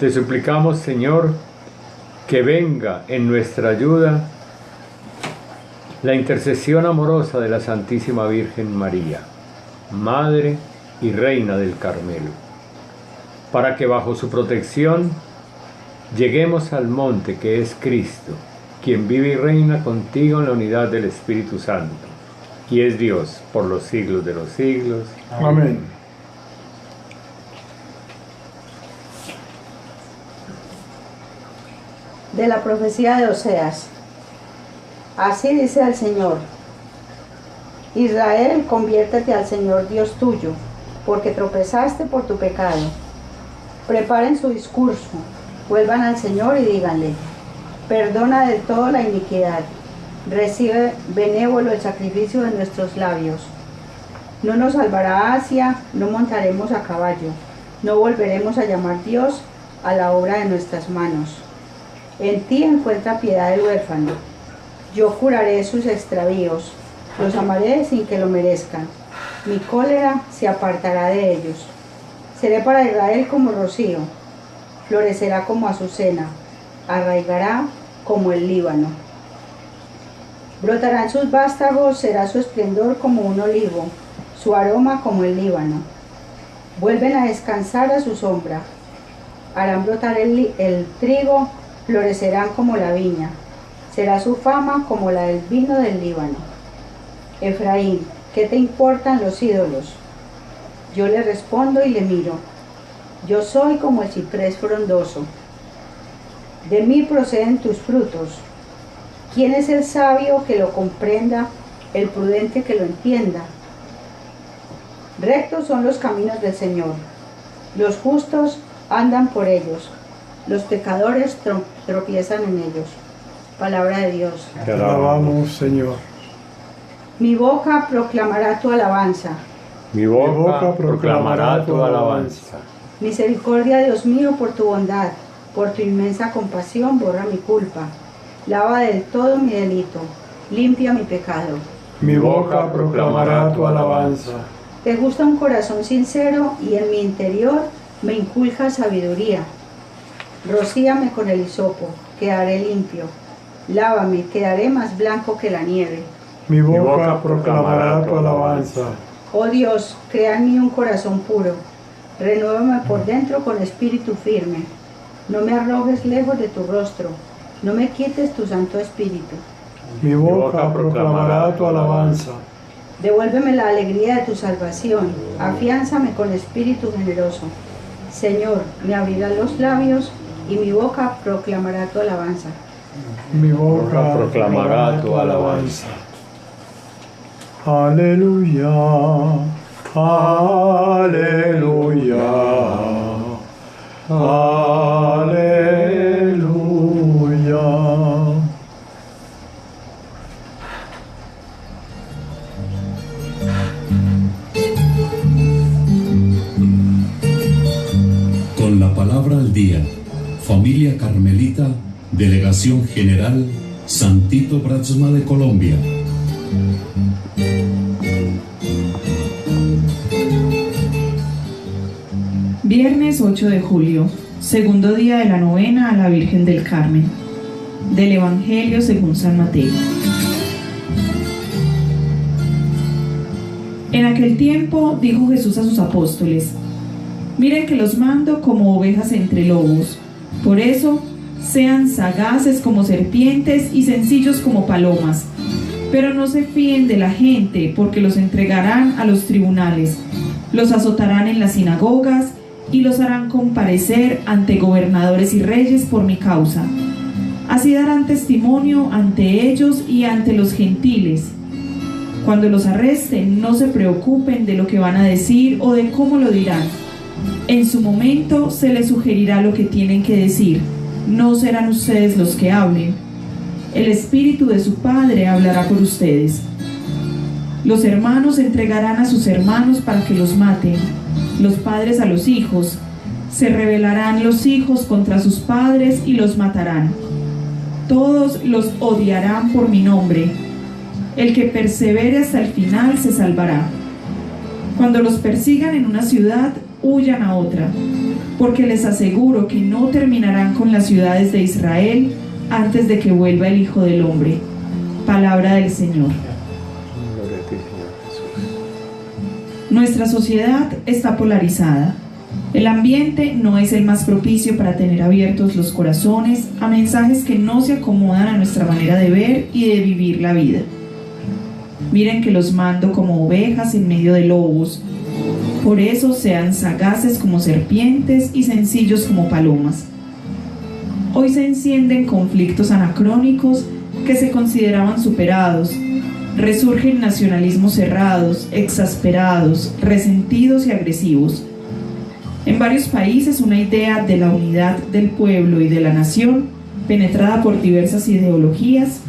Te suplicamos, Señor, que venga en nuestra ayuda la intercesión amorosa de la Santísima Virgen María, Madre y Reina del Carmelo, para que bajo su protección lleguemos al monte que es Cristo, quien vive y reina contigo en la unidad del Espíritu Santo, y es Dios por los siglos de los siglos. Amén. De la profecía de Oseas. Así dice el Señor: Israel, conviértete al Señor Dios tuyo, porque tropezaste por tu pecado. Preparen su discurso, vuelvan al Señor y díganle: perdona del todo la iniquidad, recibe benévolo el sacrificio de nuestros labios. No nos salvará Asia, no montaremos a caballo, no volveremos a llamar Dios a la obra de nuestras manos. En ti encuentra piedad el huérfano. Yo curaré sus extravíos, los amaré sin que lo merezcan. Mi cólera se apartará de ellos. Seré para Israel como rocío, florecerá como azucena, arraigará como el Líbano. Brotarán sus vástagos, será su esplendor como un olivo, su aroma como el Líbano. Vuelven a descansar a su sombra, harán brotar el trigo, florecerán como la viña, será su fama como la del vino del Líbano. Efraín, ¿qué te importan los ídolos? Yo le respondo y le miro. Yo soy como el ciprés frondoso. De mí proceden tus frutos. ¿Quién es el sabio que lo comprenda, el prudente que lo entienda? Rectos son los caminos del Señor. Los justos andan por ellos. Los pecadores tropiezan en ellos. Palabra de Dios. Te alabamos, Señor. Mi boca proclamará tu alabanza. Mi boca proclamará tu alabanza. Misericordia, Dios mío, por tu bondad, por tu inmensa compasión, borra mi culpa. Lava del todo mi delito, limpia mi pecado. Mi boca proclamará tu alabanza. Te gusta un corazón sincero y en mi interior me inculca sabiduría. Rocíame con el hisopo, quedaré limpio. Lávame, quedaré más blanco que la nieve. Mi boca proclamará tu alabanza. Oh Dios, crea en mí un corazón puro. Renuévame por dentro con espíritu firme. No me arrojes lejos de tu rostro. No me quites tu santo espíritu. Mi boca proclamará tu alabanza. Devuélveme la alegría de tu salvación. Afiánzame con espíritu generoso. Señor, me abrirás los labios y mi boca proclamará tu alabanza. Mi boca proclamará tu alabanza. Aleluya, aleluya, aleluya. Con la palabra al día, Familia Carmelita, Delegación General Santito Brasma de Colombia. Viernes 8 de julio, segundo día de la novena a la Virgen del Carmen. Del Evangelio según San Mateo. En aquel tiempo dijo Jesús a sus apóstoles: miren que los mando como ovejas entre lobos. Por eso, sean sagaces como serpientes y sencillos como palomas. Pero no se fíen de la gente, porque los entregarán a los tribunales, los azotarán en las sinagogas y los harán comparecer ante gobernadores y reyes por mi causa. Así darán testimonio ante ellos y ante los gentiles. Cuando los arresten, no se preocupen de lo que van a decir o de cómo lo dirán. En su momento se les sugerirá lo que tienen que decir. No serán ustedes los que hablen. El Espíritu de su Padre hablará por ustedes. Los hermanos entregarán a sus hermanos para que los maten, los padres a los hijos. Se rebelarán los hijos contra sus padres y los matarán. Todos los odiarán por mi nombre. El que persevere hasta el final se salvará. Cuando los persigan en una ciudad, huyan a otra. porque les aseguro que no terminarán con las ciudades de Israel antes de que vuelva el Hijo del Hombre. Palabra del Señor. Gloria a ti, Señor Jesús. Nuestra sociedad está polarizada. El ambiente no es el más propicio para tener abiertos los corazones a mensajes que no se acomodan a nuestra manera de ver y de vivir la vida. Miren que los mando como ovejas en medio de lobos. Por eso sean sagaces como serpientes y sencillos como palomas. Hoy se encienden conflictos anacrónicos que se consideraban superados. Resurgen nacionalismos cerrados, exasperados, resentidos y agresivos. En varios países una idea de la unidad del pueblo y de la nación, penetrada por diversas ideologías,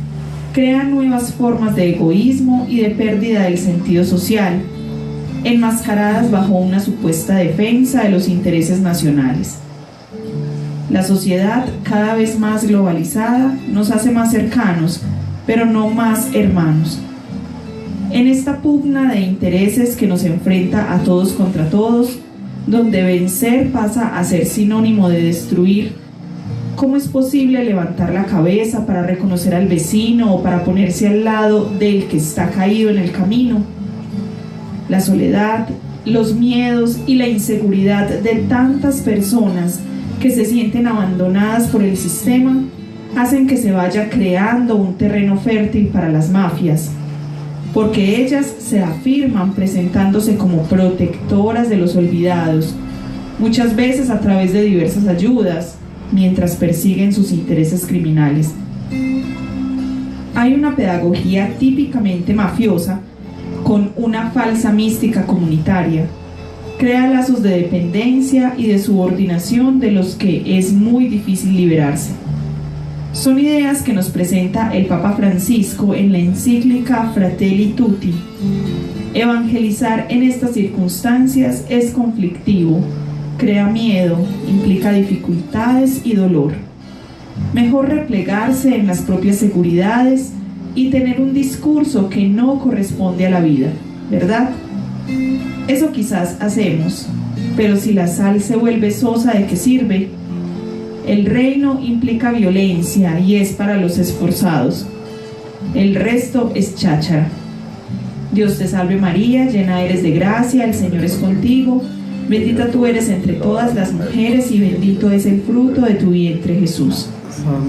crea nuevas formas de egoísmo y de pérdida del sentido social, enmascaradas bajo una supuesta defensa de los intereses nacionales. La sociedad, cada vez más globalizada, nos hace más cercanos, pero no más hermanos. En esta pugna de intereses que nos enfrenta a todos contra todos, donde vencer pasa a ser sinónimo de destruir, ¿cómo es posible levantar la cabeza para reconocer al vecino o para ponerse al lado del que está caído en el camino? La soledad, los miedos y la inseguridad de tantas personas que se sienten abandonadas por el sistema hacen que se vaya creando un terreno fértil para las mafias, porque ellas se afirman presentándose como protectoras de los olvidados, muchas veces a través de diversas ayudas, mientras persiguen sus intereses criminales. Hay una pedagogía típicamente mafiosa con una falsa mística comunitaria. Crea lazos de dependencia y de subordinación de los que es muy difícil liberarse. Son ideas que nos presenta el Papa Francisco en la encíclica Fratelli Tutti. Evangelizar en estas circunstancias es conflictivo, crea miedo, implica dificultades y dolor. Mejor replegarse en las propias seguridades y tener un discurso que no corresponde a la vida, ¿verdad? Eso quizás hacemos, pero si la sal se vuelve sosa, ¿de qué sirve? El reino implica violencia y es para los esforzados. El resto es cháchara. Dios te salve María, llena eres de gracia, el Señor es contigo. Bendita tú eres entre todas las mujeres y bendito es el fruto de tu vientre Jesús.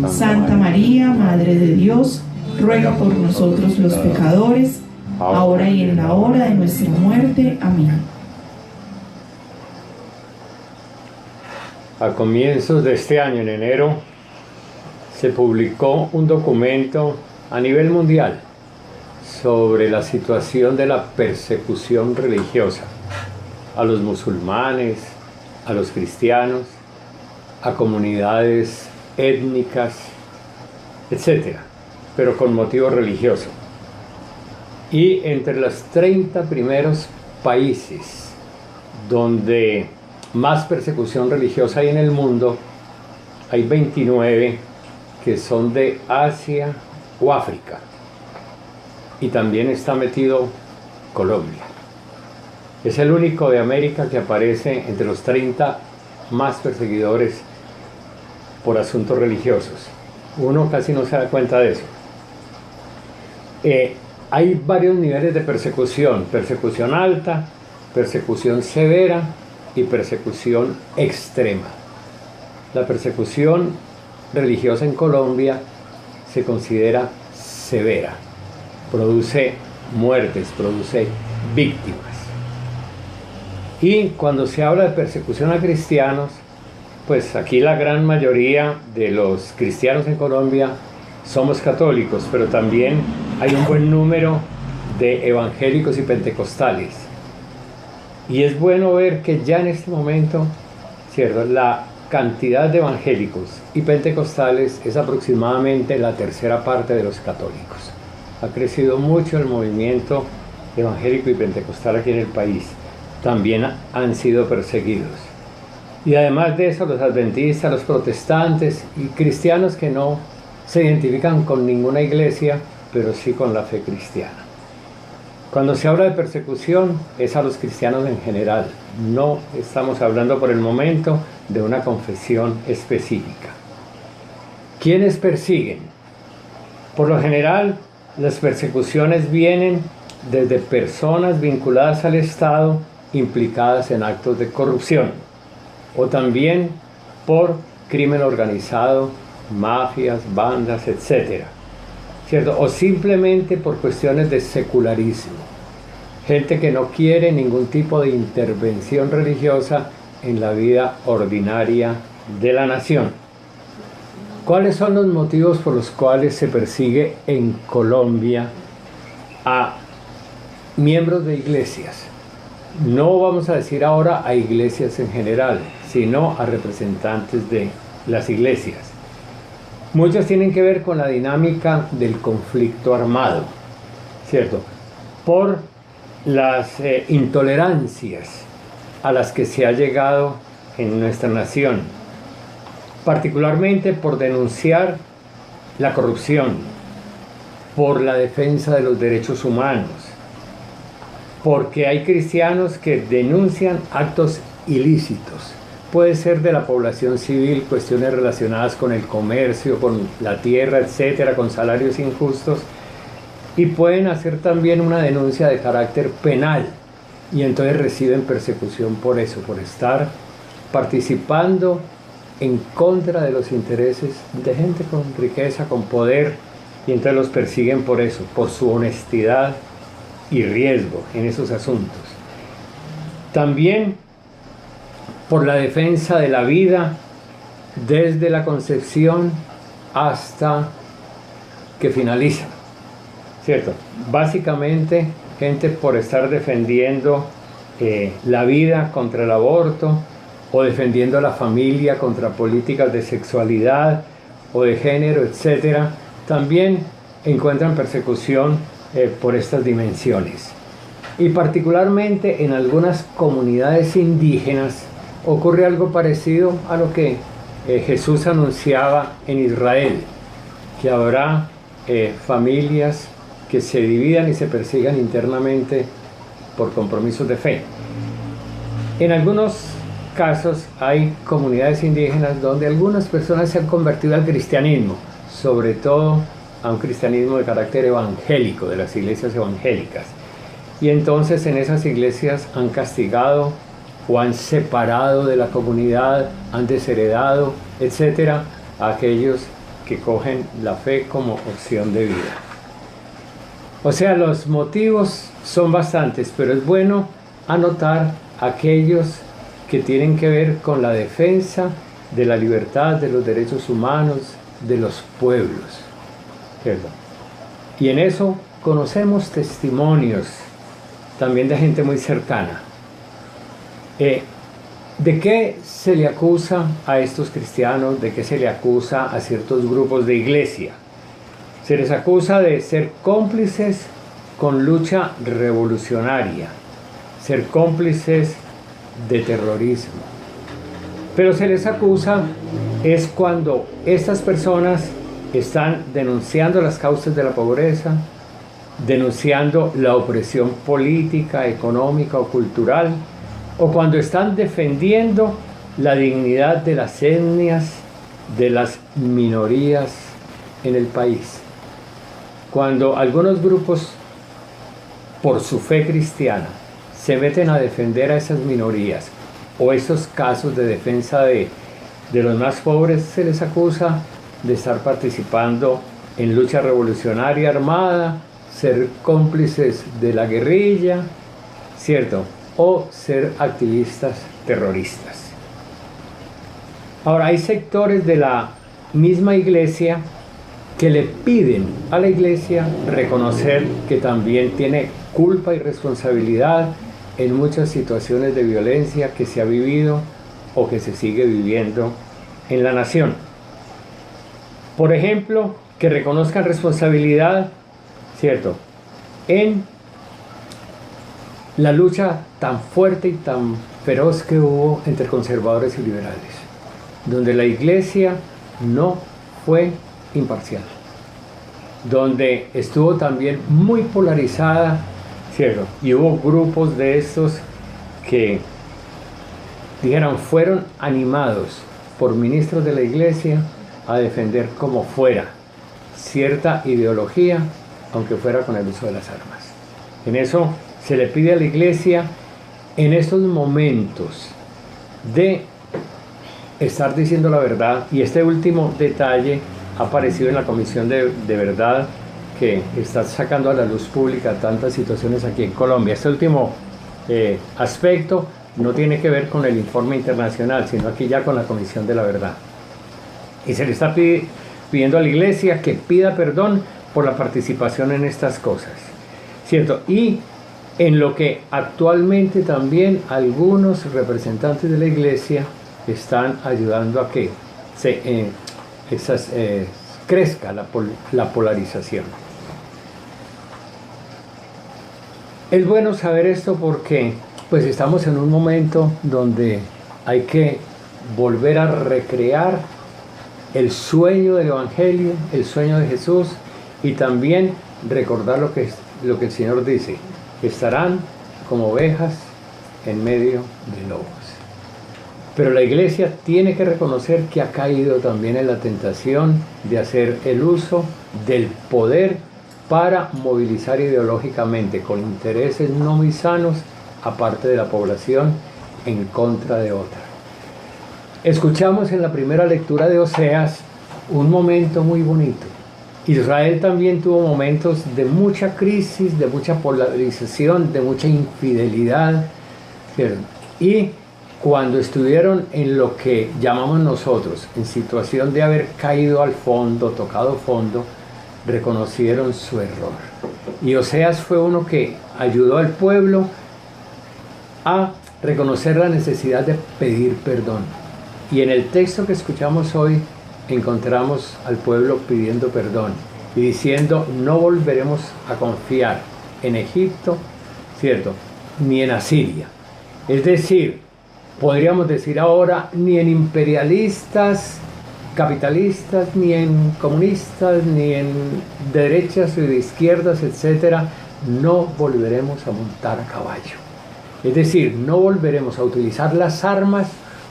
Santa María, Madre de Dios, ruega por nosotros los pecadores, ahora y en la hora de nuestra muerte. Amén. A comienzos de este año, en enero, se publicó un documento a nivel mundial sobre la situación de la persecución religiosa a los musulmanes, a los cristianos, a comunidades étnicas, etc., pero con motivo religioso. Y entre los 30 primeros países donde más persecución religiosa hay en el mundo, hay 29 que son de Asia o África. Y también está metido Colombia. Es el único de América que aparece entre los 30 más perseguidores por asuntos religiosos. Uno casi no se da cuenta de eso. Hay varios niveles de persecución: persecución alta, persecución severa y persecución extrema. La persecución religiosa en Colombia se considera severa, produce muertes, produce víctimas. Y cuando se habla de persecución a cristianos, pues aquí la gran mayoría de los cristianos en Colombia somos católicos, pero también hay un buen número de evangélicos y pentecostales. Y es bueno ver que ya en este momento, ¿cierto?, la cantidad de evangélicos y pentecostales es aproximadamente la tercera parte de los católicos. Ha crecido mucho el movimiento evangélico y pentecostal aquí en el país. También han sido perseguidos. Y además de eso, los adventistas, los protestantes y cristianos que no se identifican con ninguna iglesia, pero sí con la fe cristiana. Cuando se habla de persecución es a los cristianos en general, no estamos hablando por el momento de una confesión específica. ¿Quiénes persiguen? Por lo general, las persecuciones vienen desde personas vinculadas al Estado implicadas en actos de corrupción, o también por crimen organizado, mafias, bandas, etc. ¿Cierto? O simplemente por cuestiones de secularismo. Gente que no quiere ningún tipo de intervención religiosa en la vida ordinaria de la nación. ¿Cuáles son los motivos por los cuales se persigue en Colombia a miembros de iglesias? No vamos a decir ahora a iglesias en general, sino a representantes de las iglesias. Muchos tienen que ver con la dinámica del conflicto armado, ¿cierto? Por las intolerancias a las que se ha llegado en nuestra nación, particularmente por denunciar la corrupción, por la defensa de los derechos humanos, porque hay cristianos que denuncian actos ilícitos. Puede ser de la población civil, cuestiones relacionadas con el comercio, con la tierra, etcétera, con salarios injustos, y pueden hacer también una denuncia de carácter penal, y entonces reciben persecución por eso, por estar participando en contra de los intereses de gente con riqueza, con poder, y entonces los persiguen por eso, por su honestidad y riesgo en esos asuntos. También por la defensa de la vida desde la concepción hasta que finaliza, ¿cierto? Básicamente, gente por estar defendiendo la vida contra el aborto, o defendiendo a la familia contra políticas de sexualidad o de género, etc. También encuentran persecución por estas dimensiones. Y particularmente en algunas comunidades indígenas ocurre algo parecido a lo que Jesús anunciaba en Israel, que habrá familias que se dividan y se persigan internamente por compromisos de fe. En algunos casos hay comunidades indígenas donde algunas personas se han convertido al cristianismo, sobre todo a un cristianismo de carácter evangélico, de las iglesias evangélicas. Y entonces en esas iglesias han castigado o han separado de la comunidad, han desheredado, etcétera, a aquellos que cogen la fe como opción de vida. O sea, los motivos son bastantes, pero es bueno anotar aquellos que tienen que ver con la defensa de la libertad, de los derechos humanos, de los pueblos, ¿cierto? Y en eso conocemos testimonios también de gente muy cercana. ¿De qué se le acusa a estos cristianos? ¿De qué se le acusa a ciertos grupos de iglesia? Se les acusa de ser cómplices con lucha revolucionaria, ser cómplices de terrorismo. Pero se les acusa es cuando estas personas están denunciando las causas de la pobreza, denunciando la opresión política, económica o cultural, o cuando están defendiendo la dignidad de las etnias, de las minorías en el país. Cuando algunos grupos, por su fe cristiana, se meten a defender a esas minorías o esos casos de defensa de los más pobres, se les acusa de estar participando en lucha revolucionaria armada, ser cómplices de la guerrilla, ¿cierto? O ser activistas terroristas. Ahora, hay sectores de la misma iglesia que le piden a la iglesia reconocer que también tiene culpa y responsabilidad en muchas situaciones de violencia que se ha vivido o que se sigue viviendo en la nación. Por ejemplo, que reconozcan responsabilidad, ¿cierto?, en la lucha tan fuerte y tan feroz que hubo entre conservadores y liberales, donde la iglesia no fue imparcial, donde estuvo también muy polarizada, ¿cierto? Y hubo grupos de estos que, dijeron, fueron animados por ministros de la iglesia a defender como fuera cierta ideología, aunque fuera con el uso de las armas. En eso se le pide a la iglesia, en estos momentos de estar diciendo la verdad, y este último detalle ha aparecido en la Comisión de Verdad, que está sacando a la luz pública tantas situaciones aquí en Colombia. Este último aspecto no tiene que ver con el informe internacional, sino aquí ya con la Comisión de la Verdad. Y se le está pidiendo a la iglesia que pida perdón por la participación en estas cosas, ¿cierto? Y en lo que actualmente también algunos representantes de la iglesia están ayudando a que crezca la polarización. Es bueno saber esto porque pues estamos en un momento donde hay que volver a recrear el sueño del Evangelio, el sueño de Jesús, y también recordar lo que el Señor dice: estarán como ovejas en medio de lobos. Pero la iglesia tiene que reconocer que ha caído también en la tentación de hacer el uso del poder para movilizar ideológicamente con intereses no muy sanos a parte de la población en contra de otra. Escuchamos en la primera lectura de Oseas un momento muy bonito. Israel también tuvo momentos de mucha crisis, de mucha polarización, de mucha infidelidad, ¿cierto? Y cuando estuvieron en lo que llamamos nosotros, en situación de haber caído al fondo, tocado fondo, reconocieron su error. Y Oseas fue uno que ayudó al pueblo a reconocer la necesidad de pedir perdón. Y en el texto que escuchamos hoy encontramos al pueblo pidiendo perdón y diciendo: no volveremos a confiar en Egipto, ¿cierto?, ni en Asiria. Es decir, podríamos decir ahora, ni en imperialistas, capitalistas, ni en comunistas, ni en derechas y de izquierdas, etcétera, no volveremos a montar a caballo. Es decir, no volveremos a utilizar las armas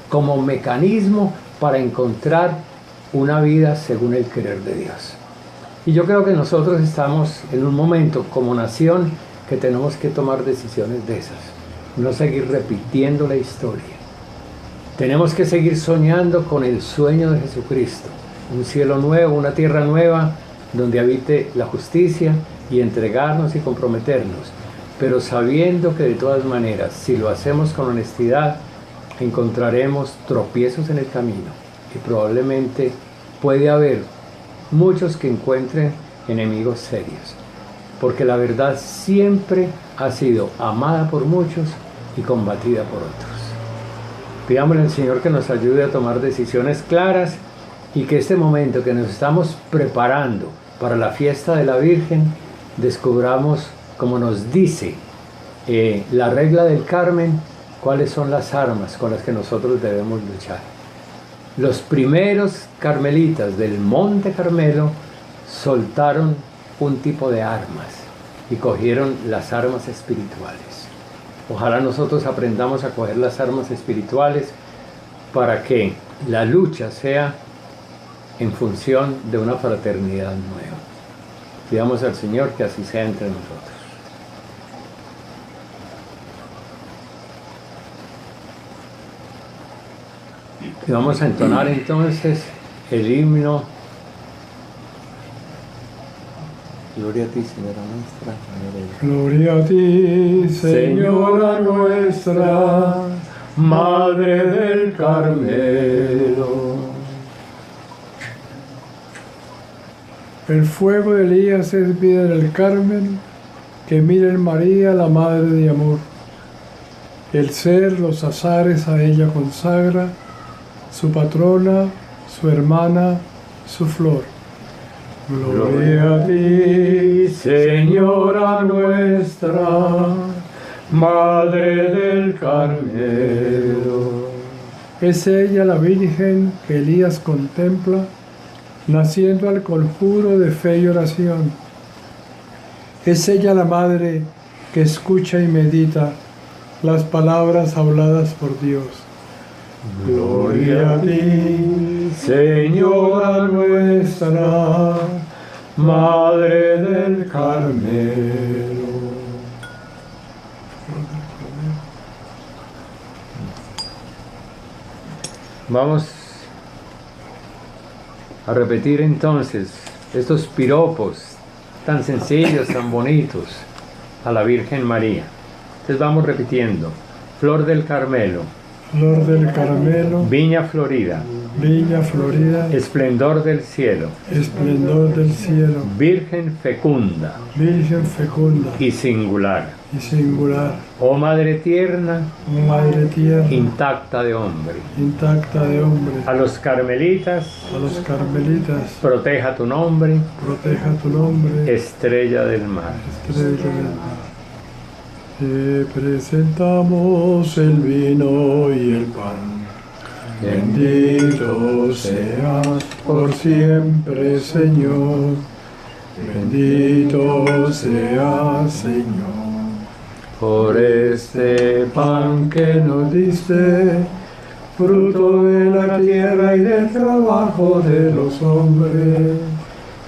como mecanismo para encontrar una vida según el querer de Dios. Y yo creo que nosotros estamos en un momento como nación que tenemos que tomar decisiones de esas, no seguir repitiendo la historia. Tenemos que seguir soñando con el sueño de Jesucristo, un cielo nuevo, una tierra nueva, donde habite la justicia, y entregarnos y comprometernos, pero sabiendo que de todas maneras, si lo hacemos con honestidad, encontraremos tropiezos en el camino, y probablemente puede haber muchos que encuentren enemigos serios, porque la verdad siempre ha sido amada por muchos y combatida por otros. Pidámosle al Señor que nos ayude a tomar decisiones claras, y que este momento que nos estamos preparando para la fiesta de la Virgen, descubramos, como nos dice la regla del Carmen, cuáles son las armas con las que nosotros debemos luchar. Los primeros carmelitas del Monte Carmelo soltaron un tipo de armas y cogieron las armas espirituales. Ojalá nosotros aprendamos a coger las armas espirituales para que la lucha sea en función de una fraternidad nueva. Pidamos al Señor que así sea entre nosotros. Y vamos a entonar entonces el himno. Gloria a ti, Señora nuestra. Gloria a ti, Señora nuestra, Madre del Carmelo. El fuego de Elías es vida del Carmen, que miren María, la Madre de amor. El ser, los azares a ella consagra, su patrona, su hermana, su flor. Gloria a ti, Señora nuestra, Madre del Carmelo. Es ella la Virgen que Elías contempla, naciendo al conjuro de fe y oración. Es ella la Madre que escucha y medita las palabras habladas por Dios. Gloria a ti, Señora nuestra, Madre del Carmelo. Vamos a repetir entonces estos piropos tan sencillos, tan bonitos a la Virgen María. Entonces vamos repitiendo: Flor del Carmelo, Flor del Carmelo, Viña Florida, Viña Florida, esplendor del cielo, esplendor del cielo, Virgen fecunda Virgen fecunda y singular, y singular, oh Madre tierna, Madre tierna, intacta de hombre. intacta de hombre. A los carmelitas, A los carmelitas, proteja tu nombre, proteja tu nombre, estrella del mar. estrella del mar. Te presentamos el vino y el pan. Bendito seas por siempre, Señor. Bendito seas, Señor. Por este pan que nos diste, fruto de la tierra y del trabajo de los hombres,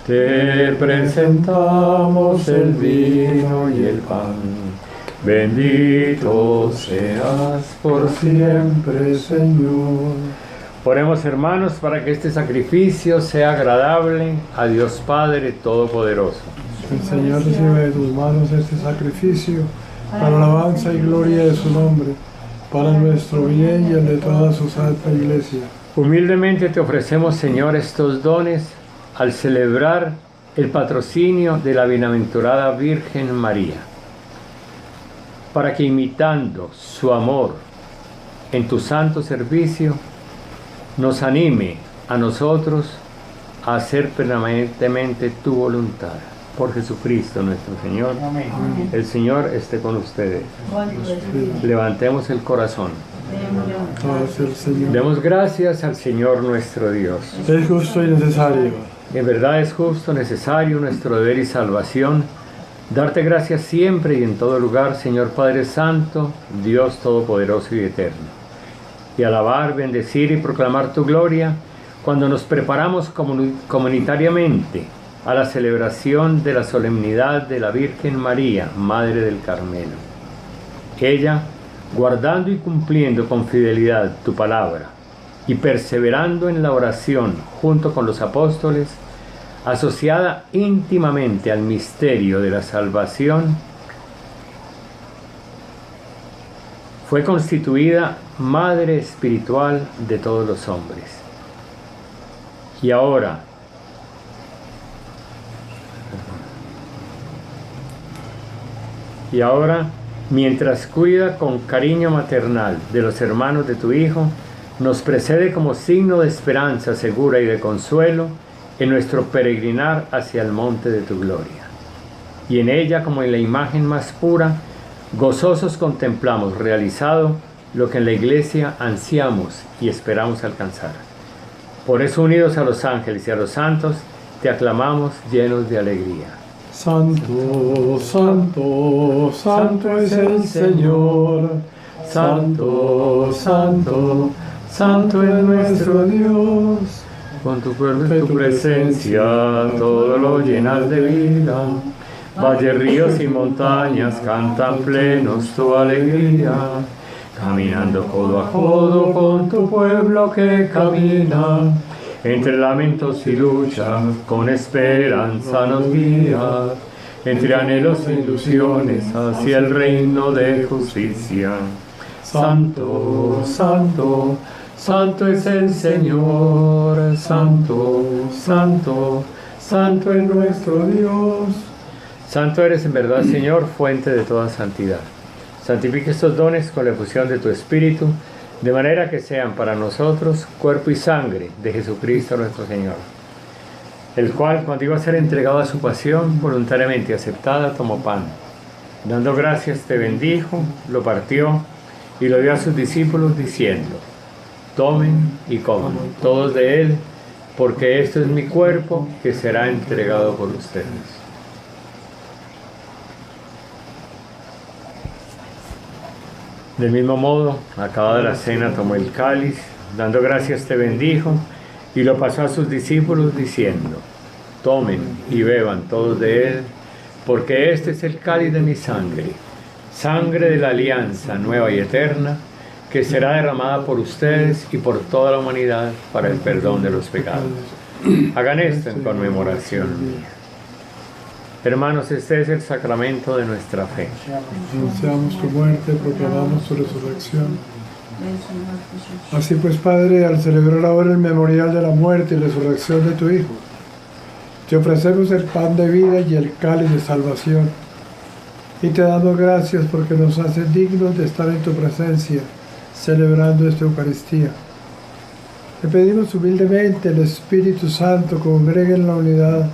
te presentamos el vino y el pan. Bendito seas por siempre, Señor. Oremos, hermanos, para que este sacrificio sea agradable a Dios Padre Todopoderoso. El Señor reciba de tus manos este sacrificio para alabanza y gloria de su nombre, para nuestro bien y el de toda su santa Iglesia. Humildemente te ofrecemos, Señor, estos dones al celebrar el patrocinio de la bienaventurada Virgen María, para que, imitando su amor en tu santo servicio, nos anime a nosotros a hacer permanentemente tu voluntad. Por Jesucristo nuestro Señor. Amén. El Señor esté con ustedes. Levantemos el corazón. Paz el Señor. Demos gracias al Señor nuestro Dios. Es justo y necesario. En verdad es justo, necesario, nuestro deber y salvación, darte gracias siempre y en todo lugar, Señor Padre Santo, Dios Todopoderoso y Eterno, y alabar, bendecir y proclamar tu gloria cuando nos preparamos comunitariamente a la celebración de la solemnidad de la Virgen María, Madre del Carmelo. Ella, guardando y cumpliendo con fidelidad tu palabra y perseverando en la oración junto con los apóstoles, asociada íntimamente al misterio de la salvación, fue constituida Madre Espiritual de todos los hombres. Y ahora, mientras cuida con cariño maternal de los hermanos de tu Hijo, nos precede como signo de esperanza segura y de consuelo en nuestro peregrinar hacia el monte de tu gloria. Y en ella, como en la imagen más pura, gozosos contemplamos realizado lo que en la Iglesia ansiamos y esperamos alcanzar. Por eso, unidos a los ángeles y a los santos, te aclamamos llenos de alegría. Santo, santo, santo es el Señor. Santo, santo, santo es nuestro Dios. Con tu cuerpo y tu presencia todo lo llenas de vida. Valles, ríos y montañas cantan plenos tu alegría. Caminando codo a codo con tu pueblo que camina, entre lamentos y luchas con esperanza nos guía, entre anhelos e ilusiones hacia el reino de justicia. Santo, santo, santo es el Señor. Santo, santo, santo es nuestro Dios. Santo eres en verdad, Señor, fuente de toda santidad. Santifica estos dones con la efusión de tu Espíritu, de manera que sean para nosotros cuerpo y sangre de Jesucristo nuestro Señor, el cual, cuando iba a ser entregado a su pasión, voluntariamente aceptada, tomó pan. Dando gracias, te bendijo, lo partió y lo dio a sus discípulos, diciendo: tomen y coman todos de él, porque esto es mi cuerpo que será entregado por ustedes. Del mismo modo, acabada la cena, tomó el cáliz, dando gracias te bendijo, y lo pasó a sus discípulos diciendo: tomen y beban todos de él, porque este es el cáliz de mi sangre, sangre de la alianza nueva y eterna, que será derramada por ustedes y por toda la humanidad para el perdón de los pecados. Hagan esto en conmemoración mía. Hermanos, este es el sacramento de nuestra fe. Anunciamos tu muerte, proclamamos tu resurrección. Así pues, Padre, al celebrar ahora el memorial de la muerte y resurrección de tu Hijo, te ofrecemos el pan de vida y el cáliz de salvación. Y te damos gracias porque nos haces dignos de estar en tu presencia, celebrando esta Eucaristía. Te pedimos humildemente el Espíritu Santo congregue en la unidad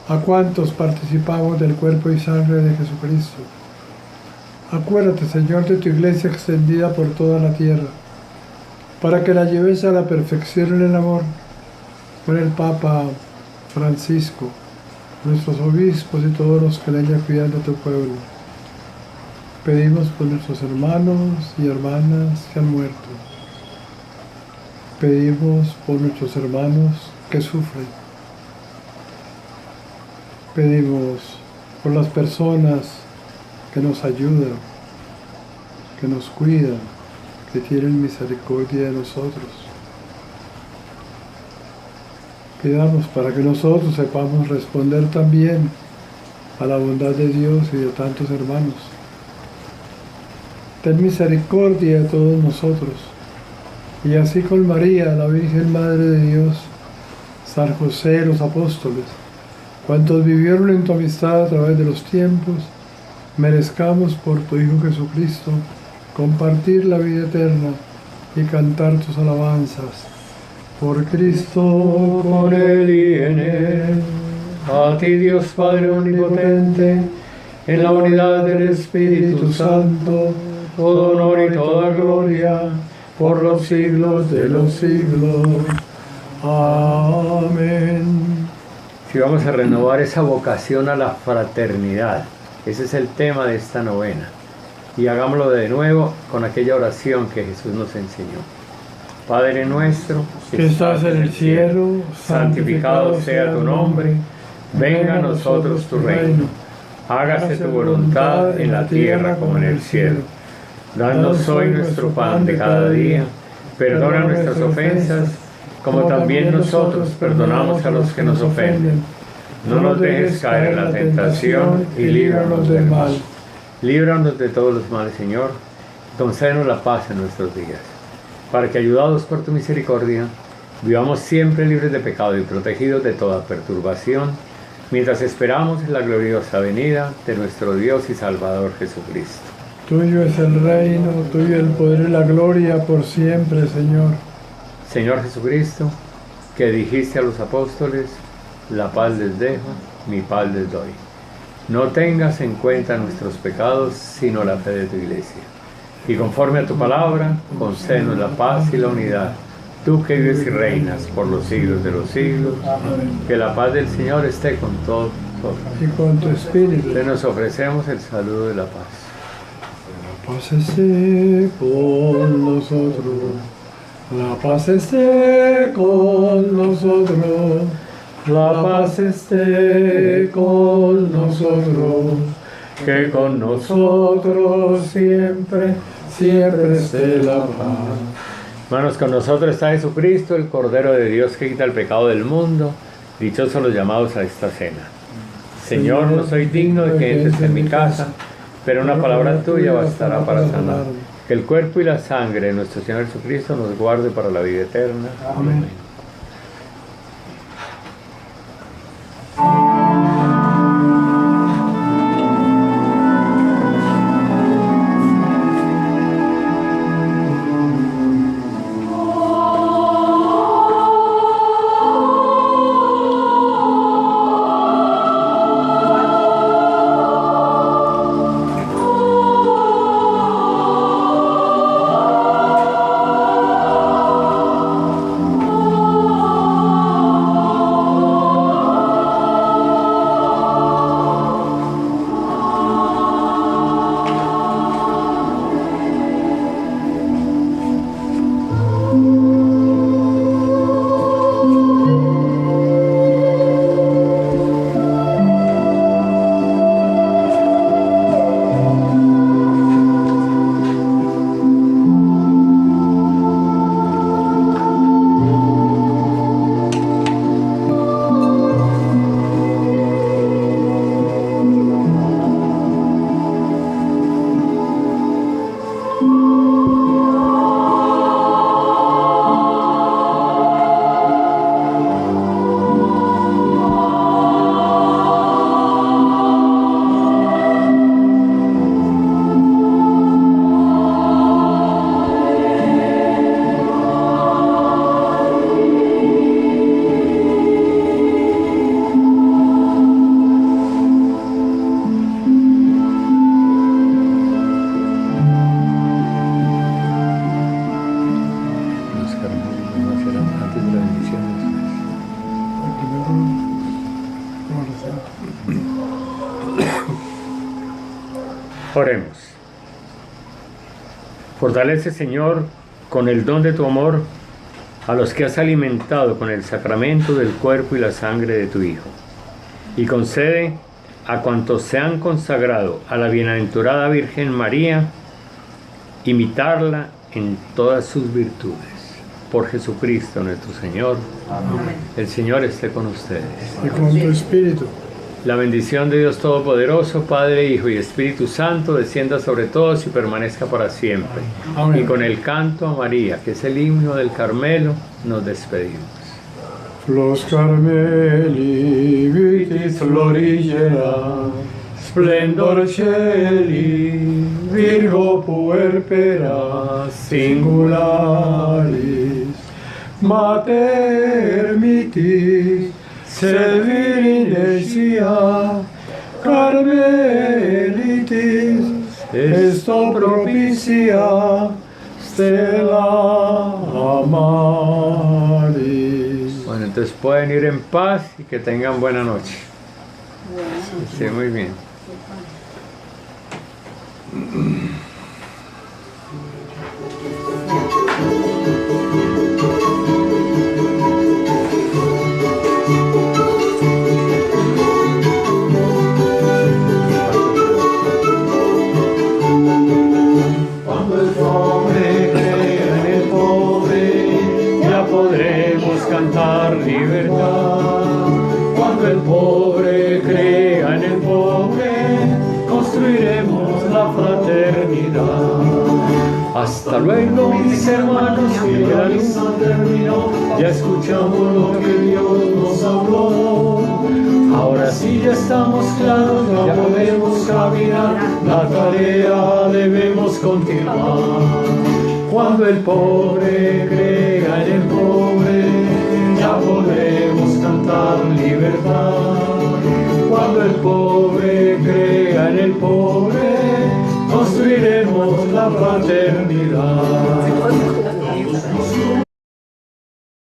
a cuantos participamos del cuerpo y sangre de Jesucristo. Acuérdate, Señor, de tu iglesia extendida por toda la tierra, para que la lleves a la perfección en el amor, con el Papa Francisco, nuestros obispos y todos los que le hayan cuidado a tu pueblo. Pedimos por nuestros hermanos y hermanas que han muerto. Pedimos por nuestros hermanos que sufren. Pedimos por las personas que nos ayudan, que nos cuidan, que tienen misericordia de nosotros. Pidamos para que nosotros sepamos responder también a la bondad de Dios y de tantos hermanos. Ten misericordia de todos nosotros, y así con María, la Virgen Madre de Dios, San José, los apóstoles, cuantos vivieron en tu amistad a través de los tiempos, merezcamos por tu Hijo Jesucristo compartir la vida eterna y cantar tus alabanzas. Por Cristo, con Él y en Él, a ti Dios Padre Omnipotente, en la unidad del Espíritu Santo, todo honor y toda gloria, por los siglos de los siglos. Amén. Si vamos a renovar esa vocación a la fraternidad, ese es el tema de esta novena. Y hagámoslo de nuevo con aquella oración que Jesús nos enseñó. Padre nuestro, que estás en el cielo, santificado sea tu nombre, venga a nosotros tu reino. Hágase tu voluntad en la tierra como en el cielo. Danos hoy nuestro pan de cada día. Perdona nuestras ofensas, como también nosotros perdonamos a los que nos ofenden. No nos dejes caer en la tentación y líbranos del mal. Líbranos de todos los males, Señor. Concédenos la paz en nuestros días, para que, ayudados por tu misericordia, vivamos siempre libres de pecado y protegidos de toda perturbación, mientras esperamos la gloriosa venida de nuestro Dios y Salvador Jesucristo. Tuyo es el reino, tuyo el poder y la gloria por siempre, Señor. Señor Jesucristo, que dijiste a los apóstoles: la paz les dejo, mi paz les doy. No tengas en cuenta nuestros pecados, sino la fe de tu iglesia. Y conforme a tu palabra, concédenos la paz y la unidad. Tú que vives y reinas por los siglos de los siglos, que la paz del Señor esté con todos nosotros. Y con tu espíritu. Te nos ofrecemos el saludo de la paz. La paz esté con nosotros. La paz esté con nosotros. La paz esté con nosotros. Que con nosotros siempre, siempre esté la paz. Hermanos, con nosotros está Jesucristo, el Cordero de Dios que quita el pecado del mundo. Dichosos los llamados a esta cena. Señor, no soy digno de que entres en mi casa, pero una palabra tuya bastará para sanar. Que el cuerpo y la sangre de nuestro Señor Jesucristo nos guarde para la vida eterna. Amén. Oremos. Fortalece, Señor, con el don de tu amor a los que has alimentado con el sacramento del cuerpo y la sangre de tu Hijo. Y concede a cuantos se han consagrado a la bienaventurada Virgen María, imitarla en todas sus virtudes. Por Jesucristo nuestro Señor. Amén. El Señor esté con ustedes. Y con tu espíritu. La bendición de Dios Todopoderoso, Padre, Hijo y Espíritu Santo, descienda sobre todos y permanezca para siempre. Amén. Y con el canto a María, que es el himno del Carmelo, nos despedimos. Flos Carmeli vitis florigera, splendor celi, Virgo puerpera, singularis, mater mitis, sed virinesia, Carmelitis, esto propicia, stella amaris. Bueno, entonces pueden ir en paz y que tengan buena noche. Sí, muy bien. Cuando el pobre crea en el pobre, ya podremos cantar libertad. Cuando el pobre crea en el pobre, construiremos la fraternidad. Hasta luego, mis hermanos, que ya la misa terminó, ya escuchamos lo que Dios nos habló. Ahora sí ya estamos claros, ya podemos caminar, la tarea debemos continuar. Cuando el pobre crea en el pobre, ya podremos cantar libertad. Cuando el pobre crea en el pobre, construiremos la fraternidad.